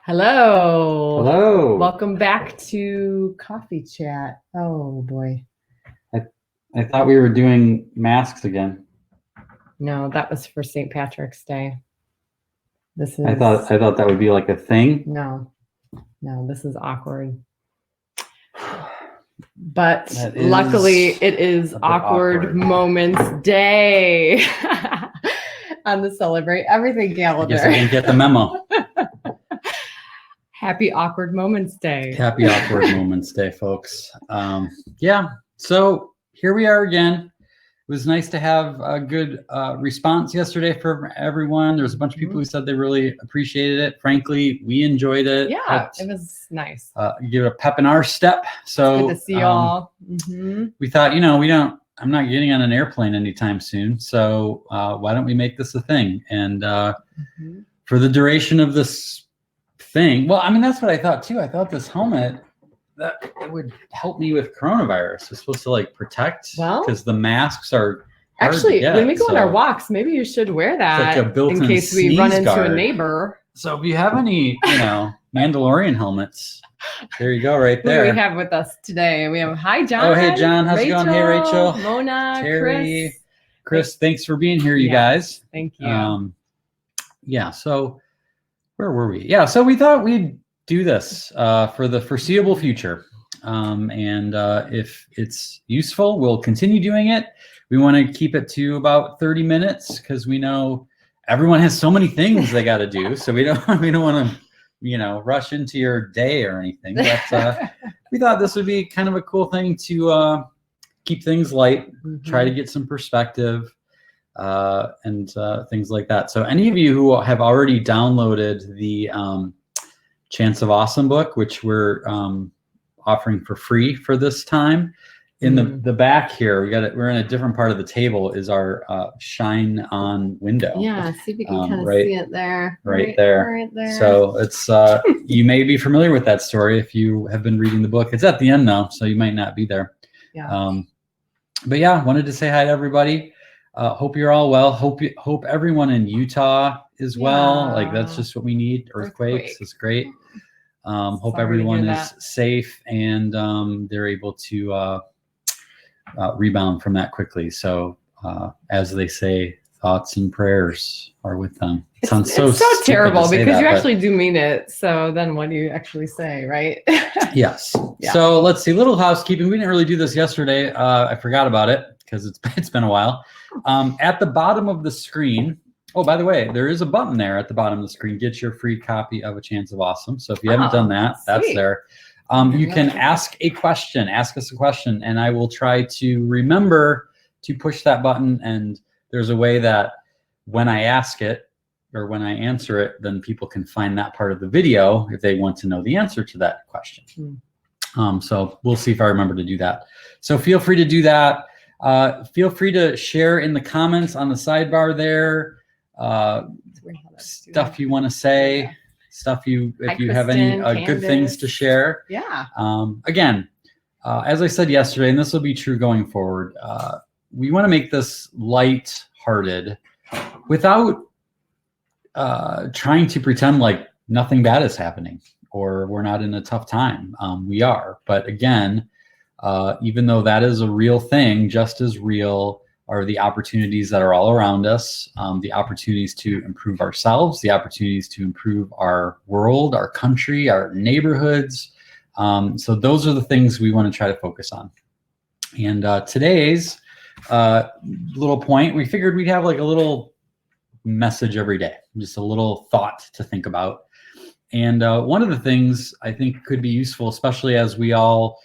Hello. Hello. Welcome back to Coffee Chat. Oh boy. I thought we were doing masks again. No, that was for St. Patrick's Day. This is I thought that would be like a thing. No, this is awkward. But luckily it is awkward moments day on the Celebrate Everything calendar. I guess I didn't get the memo. Happy Awkward Moments Day. Happy Awkward Moments Day, folks. Yeah, so here we are again. It was nice to have a good response yesterday from everyone. There was a bunch of people who said they really appreciated it. Frankly, we enjoyed it. Yeah, it was nice. Give it a pep in our step. So it's good to see y'all. We thought, I'm not getting on an airplane anytime soon. So why don't we make this a thing? And for the duration of this thing, well, I mean, that's what I thought too. I thought this helmet, that it would help me with coronavirus. It's supposed to like protect, because the masks are actually when we go on our walks, maybe you should wear that like in case we run into a neighbor. So if you have any, Mandalorian helmets, there you go, right there. Who do we have with us today? We have John. Oh, hey John, how's it going? Hey Rachel, Mona, Terry, Chris. Thanks for being here, you guys. Thank you. Yeah. So where were we? Yeah. So we thought we'd do this for the foreseeable future. And if it's useful, we'll continue doing it. We want to keep it to about 30 minutes because we know everyone has so many things they got to do. So we don't want to, rush into your day or anything. But we thought this would be kind of a cool thing to keep things light, try to get some perspective, and things like that. So any of you who have already downloaded the Chance of Awesome book, which we're offering for free for this time, in the back here, we're in a different part of the table is our shine on window. Yeah, see if you can kind of see it there. Right there. So it's you may be familiar with that story if you have been reading the book. It's at the end now, so you might not be there. Yeah. But yeah, wanted to say hi to everybody. Hope you're all well. Hope everyone in Utah is well. Like that's just what we need. Earthquakes is great. Hope everyone is safe and they're able to rebound from that quickly. So as they say, thoughts and prayers are with them. It sounds so terrible because you actually do mean it. So then what do you actually say, right? Yes. Yeah. So let's see, little housekeeping. We didn't really do this yesterday. I forgot about it because it's been a while. At the bottom of the screen, oh, by the way, there is a button there at the bottom of the screen. Get your free copy of A Chance of Awesome. So if you haven't done that, that's there. You can ask us a question, and I will try to remember to push that button. And there's a way that when I ask it or when I answer it, then people can find that part of the video if they want to know the answer to that question. So we'll see if I remember to do that. So feel free to do that. Feel free to share in the comments on the sidebar there. Stuff you want to say, stuff if you have any good things to share. Yeah. Again, as I said yesterday, and this will be true going forward, we want to make this light-hearted without trying to pretend like nothing bad is happening or we're not in a tough time. We are, but again, even though that is a real thing, just as real are the opportunities that are all around us, the opportunities to improve ourselves, the opportunities to improve our world, our country, our neighborhoods. So those are the things we want to try to focus on. And today's little point, we figured we'd have like a little message every day, just a little thought to think about. And one of the things I think could be useful, especially as we all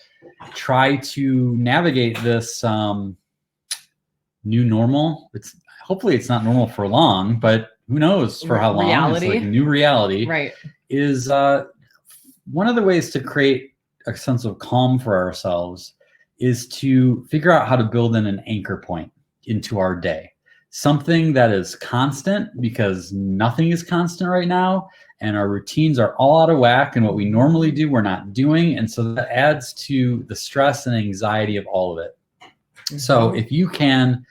try to navigate this new normal. Hopefully it's not normal for long, but who knows for how long. Reality. It's like a new reality. Right. Is one of the ways to create a sense of calm for ourselves is to figure out how to build in an anchor point into our day. Something that is constant, because nothing is constant right now, and our routines are all out of whack, and what we normally do, we're not doing. And so that adds to the stress and anxiety of all of it. So if you can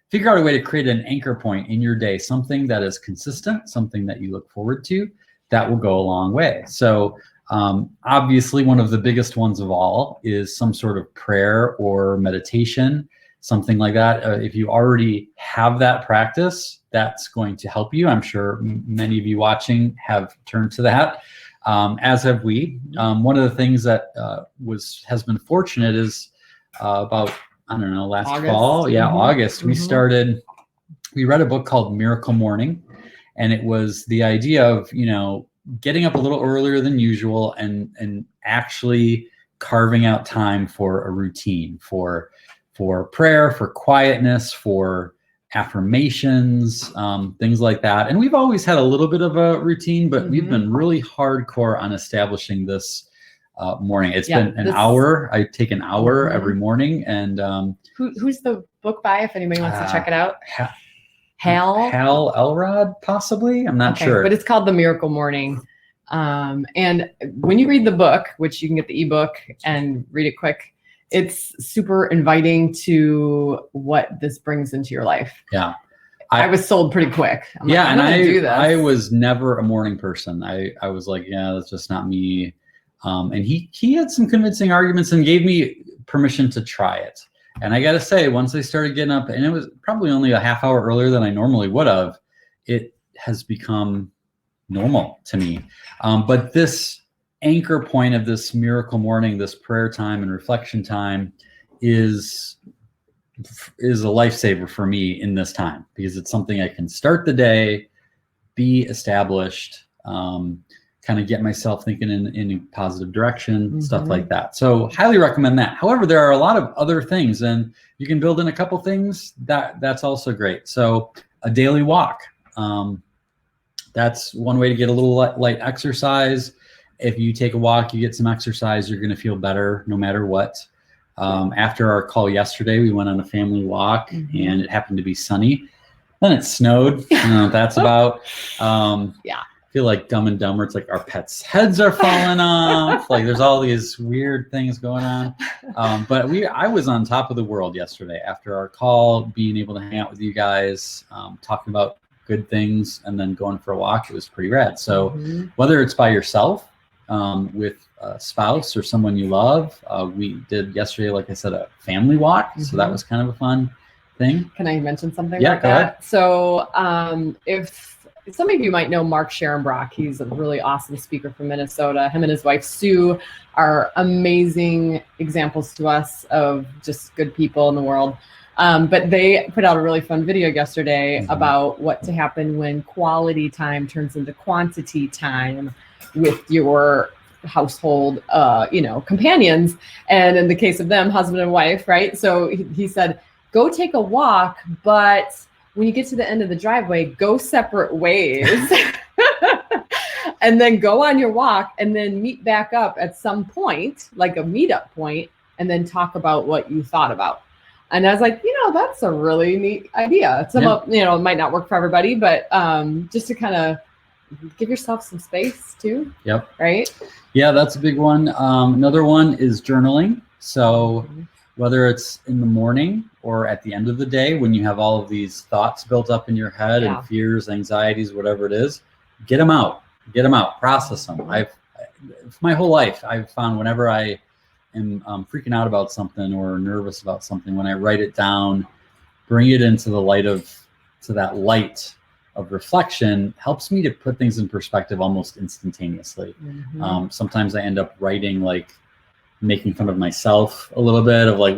figure out a way to create an anchor point in your day, something that is consistent, something that you look forward to, that will go a long way. So obviously, one of the biggest ones of all is some sort of prayer or meditation, something like that. If you already have that practice, that's going to help you. I'm sure many of you watching have turned to that, as have we. One of the things that has been fortunate is about, I don't know, last August. fall. Yeah, August. We read a book called Miracle Morning, and it was the idea of, getting up a little earlier than usual and actually carving out time for a routine, for prayer, for quietness, for affirmations, things like that. And we've always had a little bit of a routine, but we've been really hardcore on establishing this morning. It's been an hour. I take an hour every morning. And who's the book by, if anybody wants to check it out? Hal Elrod, possibly. I'm not sure. But it's called The Miracle Morning. And when you read the book, which you can get the ebook and read it quick, it's super inviting to what this brings into your life. Yeah. I was sold pretty quick. I'm yeah. like, I was never a morning person. I was like, yeah, that's just not me. And he had some convincing arguments and gave me permission to try it. And I got to say, once I started getting up, and it was probably only a half hour earlier than I normally would have, it has become normal to me. But this anchor point of this miracle morning, this prayer time and reflection time is a lifesaver for me in this time, because it's something I can start the day, be established, kind of get myself thinking in a positive direction, stuff like that. So highly recommend that. However, there are a lot of other things, and you can build in a couple things that's also great. So a daily walk. That's one way to get a little light exercise. If you take a walk, you get some exercise, you're going to feel better no matter what. After our call yesterday, we went on a family walk, and it happened to be sunny. Then it snowed. I don't know what that's about. Yeah. I feel like Dumb and Dumber. It's like our pets' heads are falling off. Like there's all these weird things going on. But I was on top of the world yesterday after our call, being able to hang out with you guys, talking about good things, and then going for a walk. It was pretty rad. So whether it's by yourself, with a spouse or someone you love, we did yesterday, like I said, a family walk. So that was kind of a fun thing. Can I mention something Yeah, like go that? ahead. So if some of you might know Mark Scherenbrock, he's a really awesome speaker from Minnesota. Him and his wife Sue are amazing examples to us of just good people in the world. But they put out a really fun video yesterday about what to happen when quality time turns into quantity time with your household, companions. And in the case of them, husband and wife, right? So he said, go take a walk, but when you get to the end of the driveway, go separate ways. And then go on your walk and then meet back up at some point, like a meetup point, and then talk about what you thought about. And I was like, that's a really neat idea. It might not work for everybody, but just to kind of give yourself some space too. Yep. Right? Yeah, that's a big one. Another one is journaling. So whether it's in the morning or at the end of the day, when you have all of these thoughts built up in your head and fears, anxieties, whatever it is, get them out, process them. My whole life, I've found whenever I am freaking out about something or nervous about something, when I write it down, bring it into the light of reflection, helps me to put things in perspective almost instantaneously. Sometimes I end up writing like making fun of myself a little bit, of like,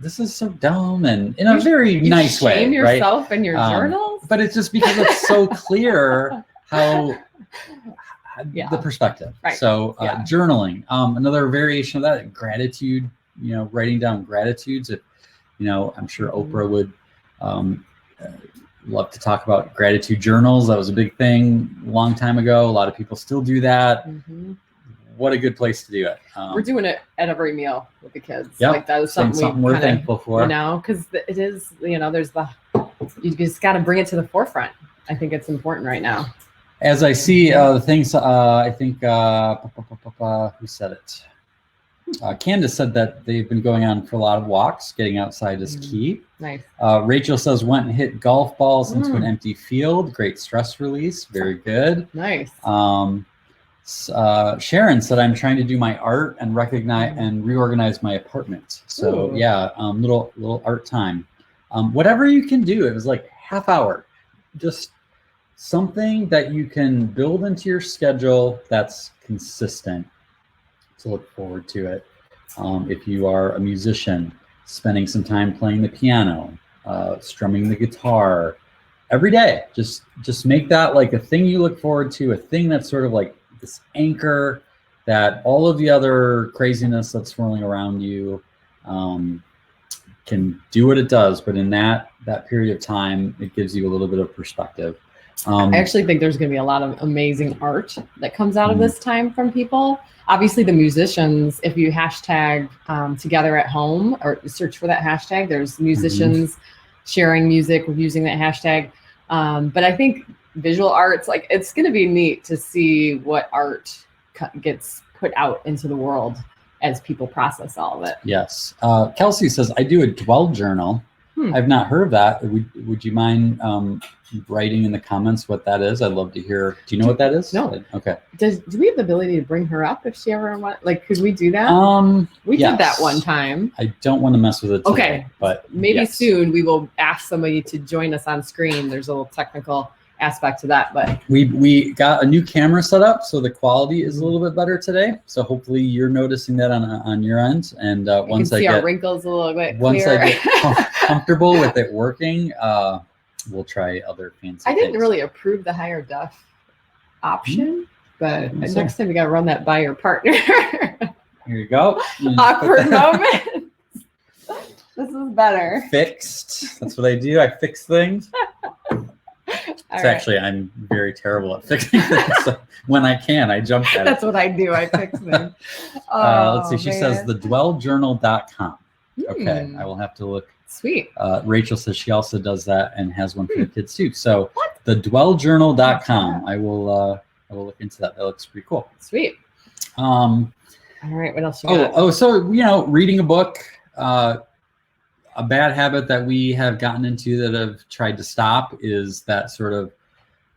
this is so dumb, and in a very nice way, shame right? yourself in your journals? But it's just because it's so clear how the perspective. Right. So journaling, another variation of that, gratitude, writing down gratitudes. If, I'm sure Oprah would love to talk about gratitude journals. That was a big thing a long time ago. A lot of people still do that. What a good place to do it. We're doing it at every meal with the kids. Yep. Like that is something we're thankful for. Because it is, you just got to bring it to the forefront. I think it's important right now. As I see the things, I think, who said it? Candace said that they've been going on for a lot of walks. Getting outside is key. Nice. Rachel says went and hit golf balls into an empty field. Great stress release. Very good. Nice. Sharon said I'm trying to do my art and recognize and reorganize my apartment. So yeah, little art time. Whatever you can do. It was like half hour. Just something that you can build into your schedule that's consistent. To look forward to it. If you are a musician, spending some time playing the piano, strumming the guitar every day, just make that like a thing you look forward to, a thing that's sort of like this anchor that all of the other craziness that's swirling around you can do what it does, but in that period of time, it gives you a little bit of perspective. I actually think there's going to be a lot of amazing art that comes out of this time from people. Obviously, the musicians, if you hashtag together at home or search for that hashtag, there's musicians sharing music using that hashtag. But I think visual arts, like it's going to be neat to see what art gets put out into the world as people process all of it. Yes. Kelsey says, I do a dwell journal. I've not heard of that. Would you mind writing in the comments what that is? I'd love to hear. Do you know what that is? No. Okay. Do we have the ability to bring her up if she ever wants? Like, could we do that? We did that one time. I don't want to mess with it today, okay, but maybe soon we will ask somebody to join us on screen. There's a little technical aspect to that, but we got a new camera set up, so the quality is a little bit better today. So hopefully you're noticing that on your end. And once I get our wrinkles a little bit once clearer. I get comfortable with it working, we'll try other fancy I didn't things. really approve the higher def option, but next time you got to run that by your partner. Here you go. Awkward moment. This is better. Fixed. That's what I do. I fix things. Actually, I'm very terrible at fixing things. So when I can, I jump at it. That's what I do. I fix things. Let's see. She says thedwelljournal.com. Okay, I will have to look. Sweet. Rachel says she also does that and has one for the kids too. So thedwelljournal.com. I will look into that. That looks pretty cool. Sweet. All right. What else you got? So reading a book. A bad habit that we have gotten into that I've tried to stop is that sort of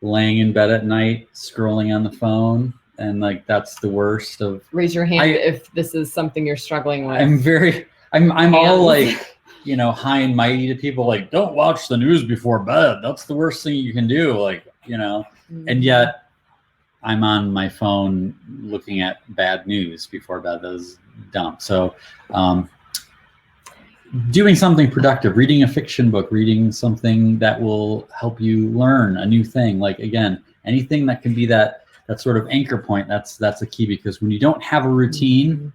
laying in bed at night, scrolling on the phone. And like, that's the worst of. Raise your hand if this is something you're struggling with. I'm all like, high and mighty to people, like, don't watch the news before bed. That's the worst thing you can do. Like, and yet I'm on my phone looking at bad news before bed. That is dumb. So, doing something productive, reading a fiction book, reading something that will help you learn a new thing. Like, again, anything that can be that sort of anchor point, that's a key, because when you don't have a routine,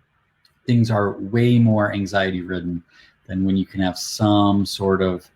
things are way more anxiety ridden than when you can have some sort of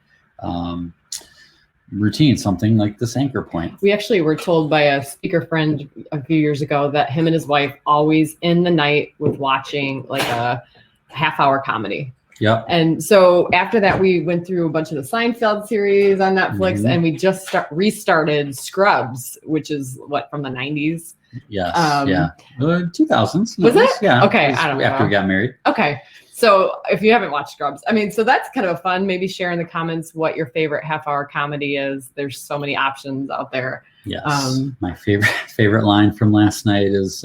routine, something like this anchor point. We actually were told by a speaker friend a few years ago that him and his wife always end the night with watching like a half-hour comedy. Yeah. And so after that, we went through a bunch of the Seinfeld series on Netflix, and we just restarted Scrubs, which is from the 90s. Yes. 2000s. Was it? Yeah. Okay. I don't know. After we got married. Okay. So if you haven't watched Scrubs, so that's kind of fun. Maybe share in the comments what your favorite half-hour comedy is. There's so many options out there. Yes. My favorite line from last night is,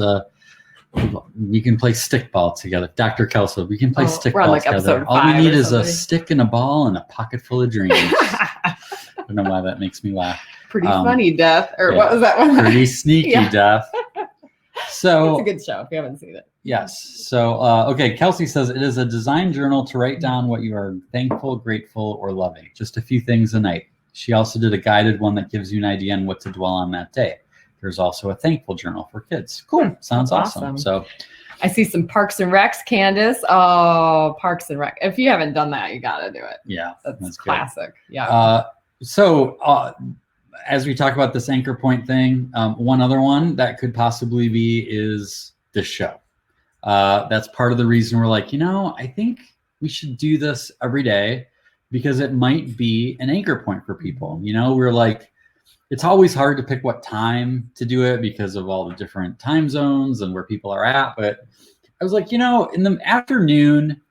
we can play stickball together. Dr. Kelso, we can play stickball like together. All we need is a stick and a ball and a pocket full of dreams. I don't know why that makes me laugh. Pretty funny, Death. Or what was that one? Pretty sneaky, Death. So it's a good show if you haven't seen it. Yes. So, Kelsey says it is a design journal to write down what you are thankful, grateful, or loving. Just a few things a night. She also did a guided one that gives you an idea on what to dwell on that day. There's also a thankful journal for kids. Cool. Sounds awesome. So I see some Parks and Recs, Candace. Oh, Parks and Rec. If you haven't done that, you got to do it. Yeah. That's classic. Good. Yeah. As we talk about this anchor point thing, one other one that could possibly be is this show. That's part of the reason we're like, I think we should do this every day, because it might be an anchor point for people. We're like, it's always hard to pick what time to do it because of all the different time zones and where people are at. But I was like, in the afternoon,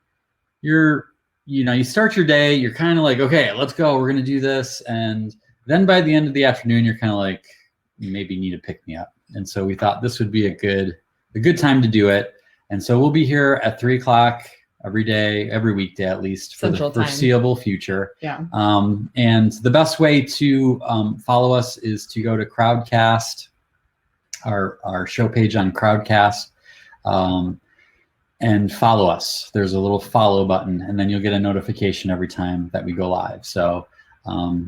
you start your day, you're kind of like, okay, let's go, we're going to do this. And then by the end of the afternoon, you're kind of like, you maybe need to pick me up. And so we thought this would be a good time to do it. And so we'll be here at 3:00 every day, every weekday, at least for Central the foreseeable time. Future. Yeah. And the best way to follow us is to go to Crowdcast, our show page on Crowdcast, and follow us. There's a little follow button, and then you'll get a notification every time that we go live. So,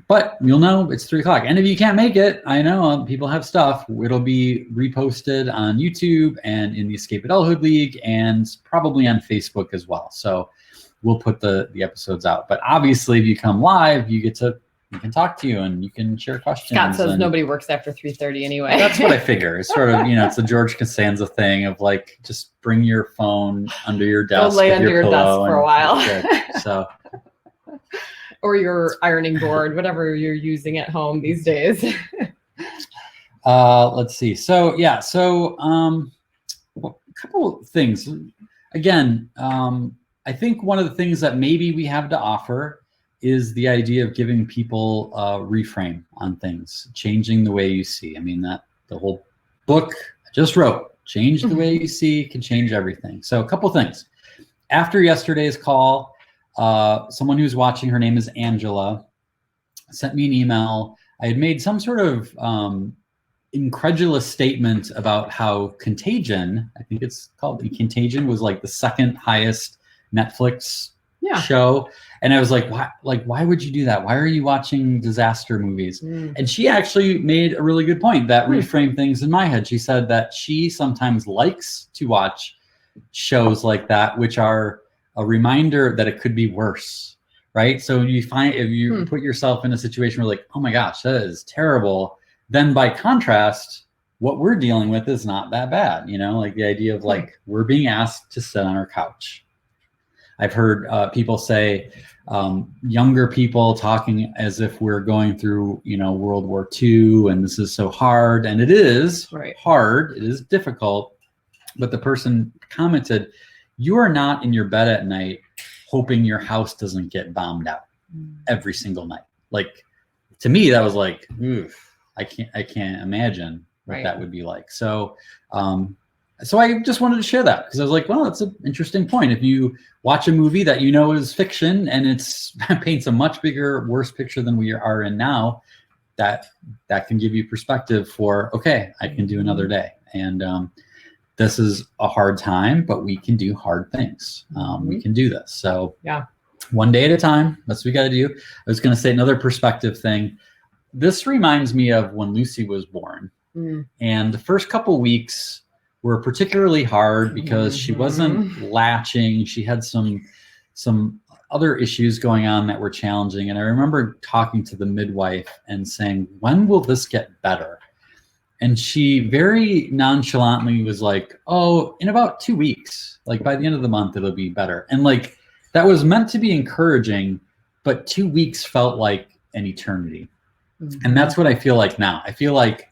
but you'll know it's 3:00. And if you can't make it, I know people have stuff. It'll be reposted on YouTube and in the Escape Adulthood League, and probably on Facebook as well. So we'll put the episodes out. But obviously, if you come live, we can talk to you and you can share questions. Scott says nobody works after 3:30 anyway. That's what I figure. It's sort of, it's the George Costanza thing of like, just bring your phone under your desk. Go lay under your desk for a while. So, or your ironing board, whatever you're using at home these days. Let's see. So yeah. So a couple of things. Again, I think one of the things that maybe we have to offer is the idea of giving people a reframe on things, changing the way you see. I mean, the whole book I just wrote, Change the Way You See Can Change Everything. So a couple things. After yesterday's call, someone who's watching, her name is Angela, sent me an email. I had made some sort of incredulous statement about how Contagion, I think it's called Contagion, was like the second highest Netflix show. And I was like, why would you do that? Why are you watching disaster movies? And she actually made a really good point that reframed things in my head. She said that she sometimes likes to watch shows like that, which are a reminder that it could be worse, right? So if you put yourself in a situation where like, oh my gosh, that is terrible, then by contrast, what we're dealing with is not that bad. Like the idea of like, we're being asked to sit on our couch. I've heard people say, younger people talking as if we're going through, World War II, and this is so hard. And it is hard. It is difficult. But the person commented, you are not in your bed at night hoping your house doesn't get bombed out every single night. Like, to me, that was like, oof, I can't imagine what that would be like. So, so I just wanted to share that because I was like, well, that's an interesting point. If you watch a movie that is fiction and it's paints a much bigger, worse picture than we are in now, that can give you perspective for, okay, I can do another day. And this is a hard time, but we can do hard things. We can do this. So one day at a time, that's what we got to do. I was going to say another perspective thing. This reminds me of when Lucy was born. And the first couple weeks were particularly hard because she wasn't latching. She had some other issues going on that were challenging. And I remember talking to the midwife and saying, when will this get better? And she very nonchalantly was like, oh, in about 2 weeks, like by the end of the month, it'll be better. And like, that was meant to be encouraging, but 2 weeks felt like an eternity. And that's what I feel like now. I feel like,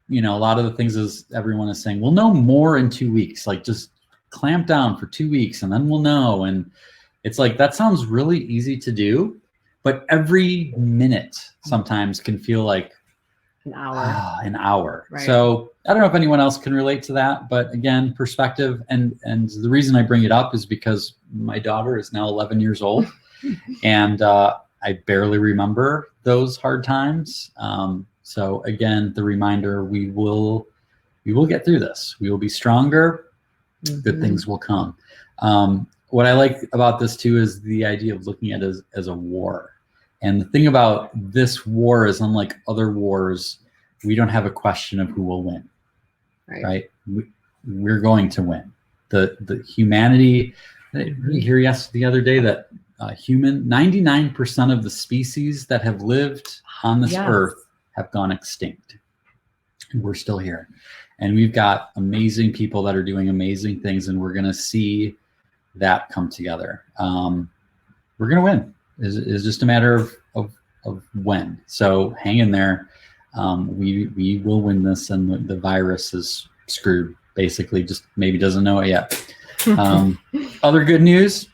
a lot of the things is everyone is saying, we'll know more in 2 weeks, like just clamp down for 2 weeks and then we'll know. And it's like, that sounds really easy to do, but every minute sometimes can feel like an hour. Right. So I don't know if anyone else can relate to that, but again, perspective. And the reason I bring it up is because my daughter is now 11 years old and I barely remember those hard times. So again, the reminder, we will get through this. We will be stronger. Good things will come. What I like about this too is the idea of looking at it as a war. And the thing about this war is, unlike other wars, we don't have a question of who will win, right? We're going to win. The humanity, I hear the other day that 99% of the species that have lived on this earth have gone extinct. We're still here. And we've got amazing people that are doing amazing things, and we're going to see that come together. We're going to win. It's just a matter of when. So hang in there. We will win this, and the virus is screwed, basically, just maybe doesn't know it yet. Other good news.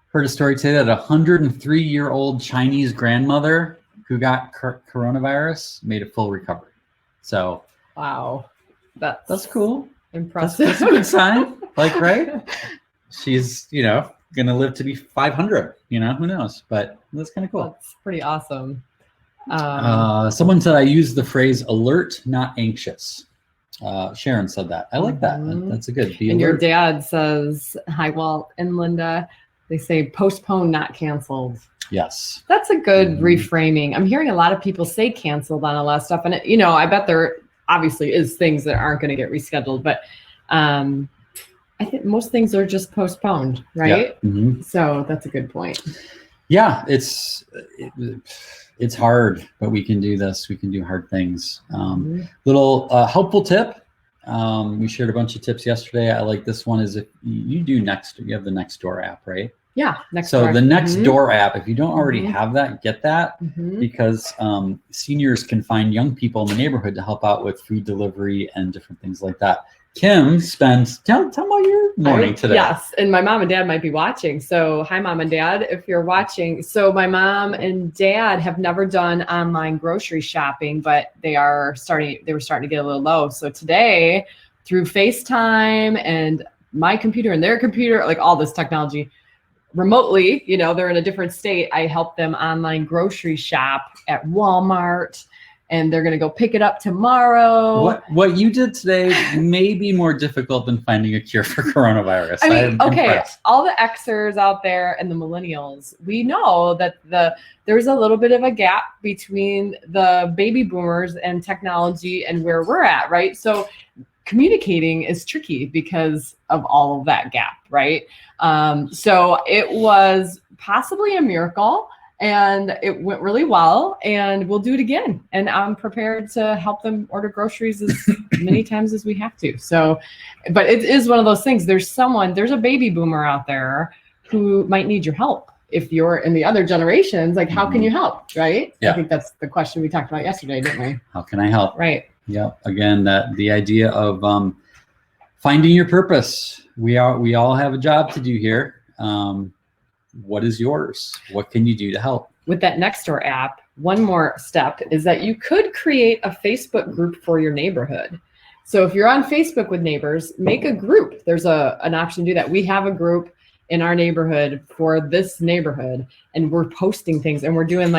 Heard a story today that a 103-year-old Chinese grandmother who got coronavirus made a full recovery. So wow, that's cool. Impressive. That's a good sign. Like, right? She's, gonna live to be 500. Who knows? But that's kind of cool. That's pretty awesome. Someone said I use the phrase alert, not anxious. Sharon said that. I like that. That's a good. Be and alert. Your dad says, hi, Walt and Linda. They say postponed, not canceled. Yes. That's a good reframing. I'm hearing a lot of people say canceled on a lot of stuff. And, I bet there obviously is things that aren't going to get rescheduled. But I think most things are just postponed, right? Yeah. So that's a good point. Yeah, it's hard, but we can do this. We can do hard things. Little helpful tip. We shared a bunch of tips yesterday. I like this one is if you have the Nextdoor app, right? Yeah. So the Nextdoor app, if you don't already have that, get that because seniors can find young people in the neighborhood to help out with food delivery and different things like that. Kim spends, tell about your morning today. Yes, and my mom and dad might be watching. So hi, Mom and Dad, if you're watching. So my mom and dad have never done online grocery shopping, but they were starting to get a little low. So today, through FaceTime and my computer and their computer, like all this technology, remotely, they're in a different state. I helped them online grocery shop at Walmart. And they're going to go pick it up tomorrow. What you did today may be more difficult than finding a cure for coronavirus. I mean, all the Xers out there and the millennials, we know that there's a little bit of a gap between the baby boomers and technology and where we're at, right? So communicating is tricky because of all of that gap, right? So it was possibly a miracle. And it went really well, and we'll do it again. And I'm prepared to help them order groceries as many times as we have to. So, but it is one of those things. There's a baby boomer out there who might need your help. If you're in the other generations, like how can you help, right? Yeah. I think that's the question we talked about yesterday, didn't we? How can I help? Right. Yeah. Again, the idea of finding your purpose. We all have a job to do here. What is yours? What can you do to help? With that Nextdoor app, one more step is that you could create a Facebook group for your neighborhood. So if you're on Facebook with neighbors, make a group. There's an option to do that. We have a group in our neighborhood for this neighborhood, and we're posting things, and we're doing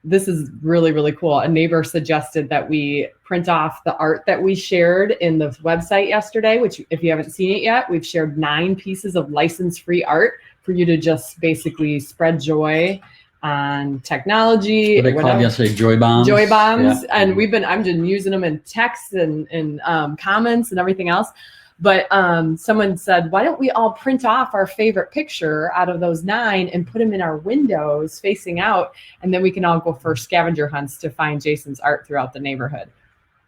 this is really, really cool. A neighbor suggested that we print off the art that we shared in the website yesterday, which if you haven't seen it yet, we've shared 9 pieces of license-free art for you to just basically spread joy on technology. What they called yesterday, joy bombs. Joy bombs. Yeah. And I'm just using them in texts and comments and everything else. But someone said, why don't we all print off our favorite picture out of those 9 and put them in our windows facing out, and then we can all go for scavenger hunts to find Jason's art throughout the neighborhood.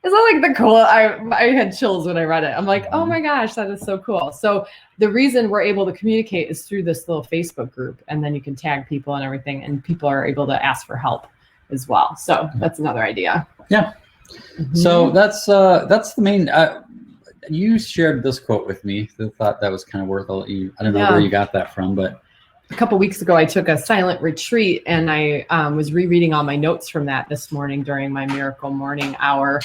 Is that the cool? I had chills when I read it. I'm like, oh my gosh, that is so cool. So the reason we're able to communicate is through this little Facebook group, and then you can tag people and everything, and people are able to ask for help as well. So that's another idea. Yeah. So that's the main. You shared this quote with me. I thought that was kind of worth it. I don't know where you got that from, but a couple weeks ago, I took a silent retreat, and I was rereading all my notes from that this morning during my miracle morning hour.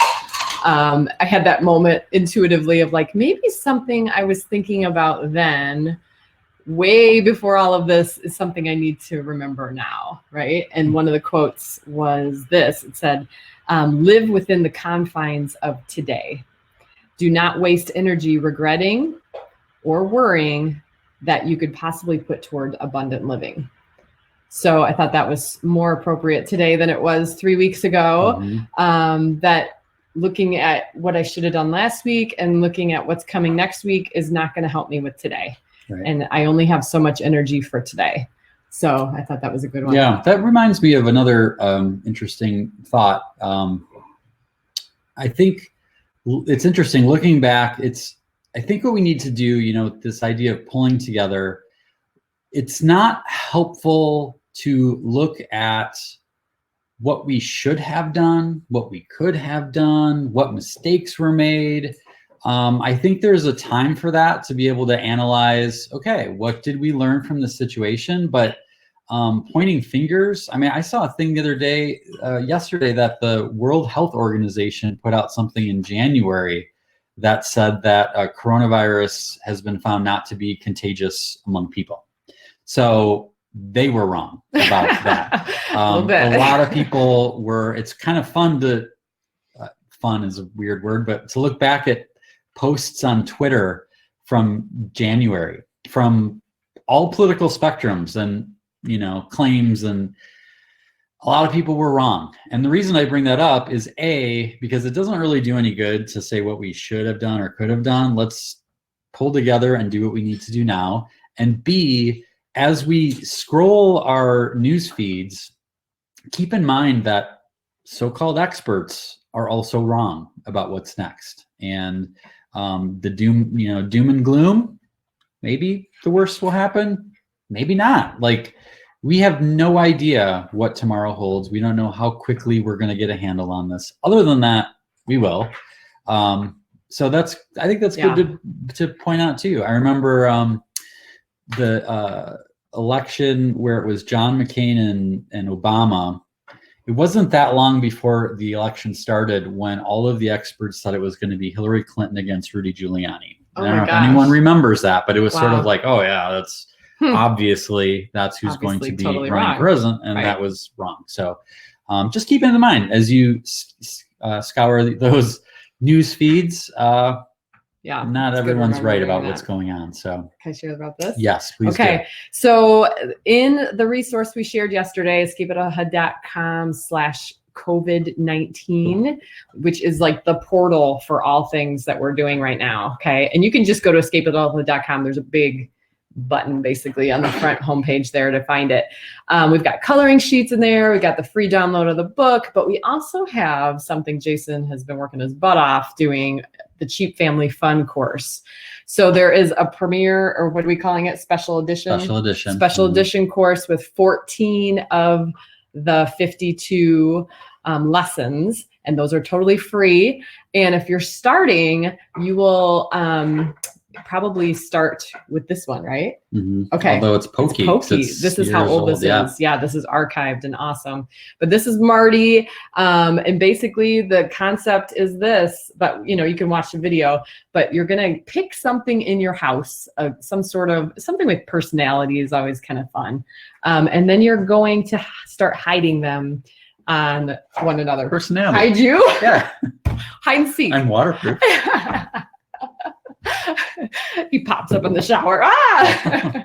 I had that moment intuitively of maybe something I was thinking about then, way before all of this, is something I need to remember now, right? And one of the quotes was this. It said, live within the confines of today. Do not waste energy regretting or worrying that you could possibly put toward abundant living. So I thought that was more appropriate today than it was 3 weeks ago. That looking at what I should have done last week and looking at what's coming next week is not going to help me with today. Right. And I only have so much energy for today. So I thought that was a good one. Yeah, that reminds me of another interesting thought. I think it's interesting looking back. I think what we need to do, this idea of pulling together, it's not helpful to look at what we should have done, what we could have done, what mistakes were made. I think there's a time for that to be able to analyze, okay, what did we learn from the situation? But pointing fingers, I mean, I saw a thing the other day, yesterday, that the World Health Organization put out something in January that said that coronavirus has been found not to be contagious among people. So they were wrong about that. A lot of people were, it's kind of fun to, fun is a weird word, but to look back at posts on Twitter from January, from all political spectrums and, you know, claims, and a lot of people were wrong. And the reason I bring that up is A, because it doesn't really do any good to say what we should have done or could have done. Let's pull together and do what we need to do now. And B, as we scroll our news feeds, keep in mind that so-called experts are also wrong about what's next. And the doom and gloom, maybe the worst will happen, maybe not. Like, we have no idea what tomorrow holds. We don't know how quickly we're going to get a handle on this. Other than that, we will. So I think that's good to point out too. I remember the election where it was John McCain and Obama. It wasn't that long before the election started when all of the experts said it was going to be Hillary Clinton against Rudy Giuliani. I don't know if anyone remembers that, but it was sort of like, oh yeah, that's obviously that's who's going to be totally running president, and that was wrong. So just keep it in mind as you scour those news feeds. Not everyone's right about what's going on. So can I share about this? Yes, please. Okay. So in the resource we shared yesterday, escapeadulthood.com/COVID-19, which is like the portal for all things that we're doing right now. Okay. And you can just go to escapeadulthood.com. There's a big button basically on the front homepage there to find it. We've got coloring sheets in there. We got the free download of the book, but we also have something Jason has been working his butt off doing, the Cheap Family Fun course. So there is a premiere, or what are we calling it? Special edition course with 14 of the 52 lessons. And those are totally free. And if you're starting, you will probably start with this one, right? Mm-hmm. Okay. Although it's pokey. This is how old this is. Yeah, this is archived and awesome. But this is Marty. And basically the concept is this, but you know, you can watch the video, but you're going to pick something in your house, something with personality is always kind of fun. And then you're going to start hiding them on one another. Personality. Hide you? Yeah. Hide and seek. I'm waterproof. He pops up in the shower. Ah!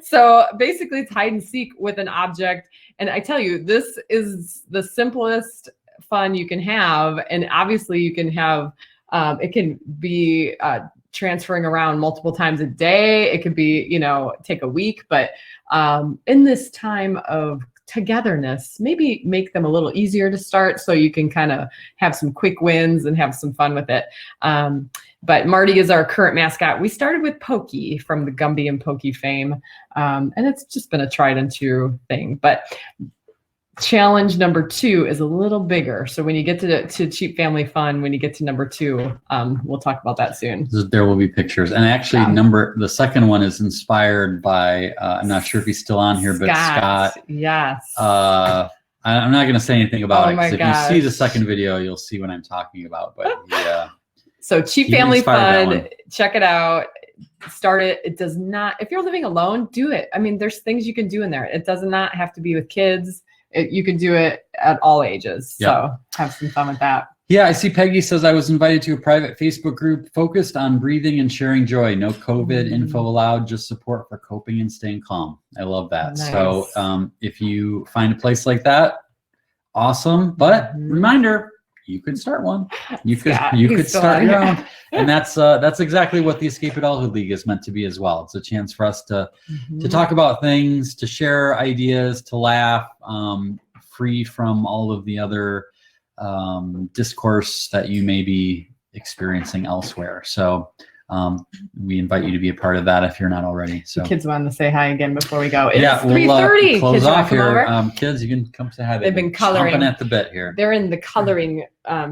So basically it's hide and seek with an object. And I tell you, this is the simplest fun you can have. And obviously you can have, it can be transferring around multiple times a day. It could be, you know, take a week, but in this time of togetherness, maybe make them a little easier to start so you can kind of have some quick wins and have some fun with it. But Marty is our current mascot. We started with Pokey from the Gumby and Pokey fame, and it's just been a tried and true thing. But challenge number 2 is a little bigger. So when you get to Cheap Family Fun, when you get to number 2, we'll talk about that soon. There will be pictures. And actually the second one is inspired by, I'm not sure if he's still on here, but Scott. Yes. I'm not going to say anything about it, because if you see the second video, you'll see what I'm talking about. But yeah. So Cheap Family Fun, check it out. Start it. It does not, if you're living alone, do it. I mean, there's things you can do in there. It does not have to be with kids. You can do it at all ages. Yep. So have some fun with that. Yeah, I see Peggy says, I was invited to a private Facebook group focused on breathing and sharing joy. No COVID info allowed, just support for coping and staying calm. I love that. Nice. So if you find a place like that, awesome. But reminder, you could start one. You could start your own. And that's exactly what the Escape Adulthood League is meant to be as well. It's a chance for us to talk about things, to share ideas, to laugh, free from all of the other discourse that you may be experiencing elsewhere. So we invite you to be a part of that if you're not already. So The kids wanted to say hi again before we go. It's yeah, 3:30. We'll close Kids off come here. over? Kids, you can come say hi. They've been coloring. Chomping at the bit here. They're in the coloring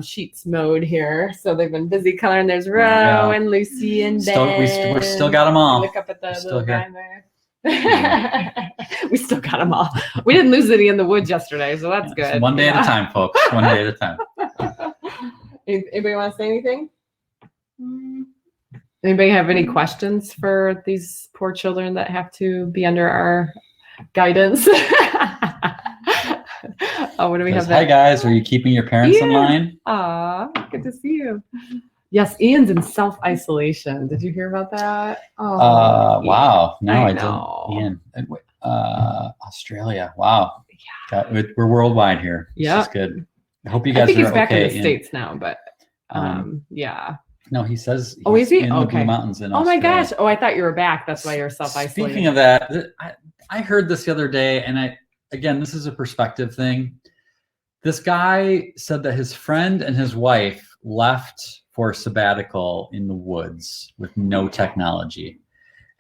sheets mode here, so they've been busy coloring. There's Ro and Lucy and Ben. We're still got them all. Look up at the Still little here. guy there. We still got them all. We didn't lose any in the woods yesterday, so that's good. One day at a time, folks. One day at a time. Anybody want to say anything? Anybody have any questions for these poor children that have to be under our guidance? Oh, what do we have? Hi guys, are you keeping your parents in line? Aw, good to see you. Yes, Ian's in self-isolation. Did you hear about that? Oh, wow. No, I know. didn't. Ian, Australia. Wow. Yeah. We're worldwide here. Yeah. This is good. I hope you guys I think are he's back okay. in the States now, but yeah. No, he says Oh, is he? in the Okay. Blue Mountains in Oh my Australia. gosh. Oh, I thought you were back. That's why you're self-isolating. Speaking of that, I heard this the other day, and again, this is a perspective thing. This guy said that his friend and his wife left for a sabbatical in the woods with no technology.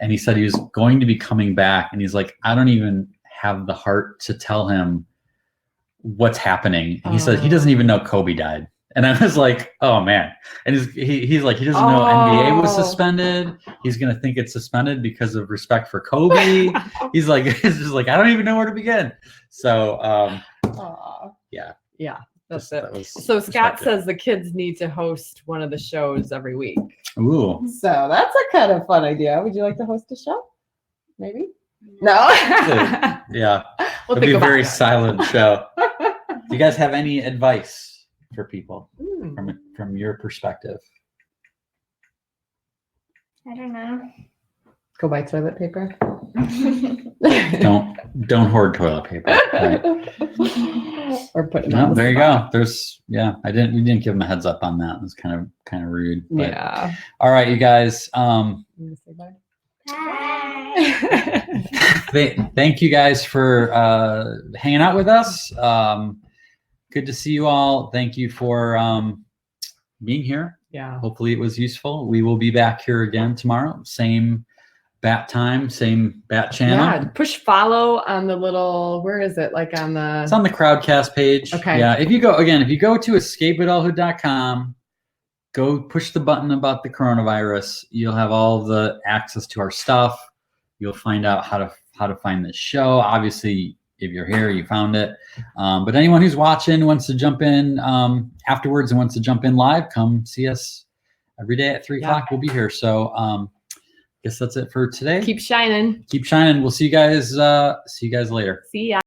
And he said he was going to be coming back, and he's like, I don't even have the heart to tell him what's happening. And he said he doesn't even know Kobe died. And I was like, oh man. And he's like, he doesn't know NBA was suspended. He's gonna think it's suspended because of respect for Kobe. He's like, it's just like, I don't even know where to begin. So yeah. Yeah. That's it. That was So Scott says the kids need to host one of the shows every week. Ooh. So that's a kind of fun idea. Would you like to host a show? Maybe? No. Yeah. We'll It'll be a think about very it. silent show. Do you guys have any advice for people from your perspective? I don't know. Go buy toilet paper. Don't hoard toilet paper. Right. Or put it No, on the there you spot. go. We didn't give him a heads up on that. It was kind of rude. But, Yeah. all right, you guys. You wanna say bye? Bye. Thank you guys for hanging out with us. Good to see you all. Thank you for being here. Yeah. Hopefully it was useful. We will be back here again tomorrow. Same bat time, same bat channel. Yeah. Push follow on the little, where is it? Like on the. It's on the Crowdcast page. Okay. Yeah. If you go to escapeadulthood.com, go push the button about the coronavirus. You'll have all the access to our stuff. You'll find out how to find this show. Obviously, if you're here, you found it. But anyone who's watching wants to jump in afterwards and wants to jump in live, come see us every day at 3 o'clock. We'll be here. So guess that's it for today. Keep shining. Keep shining. We'll see you guys later. See ya.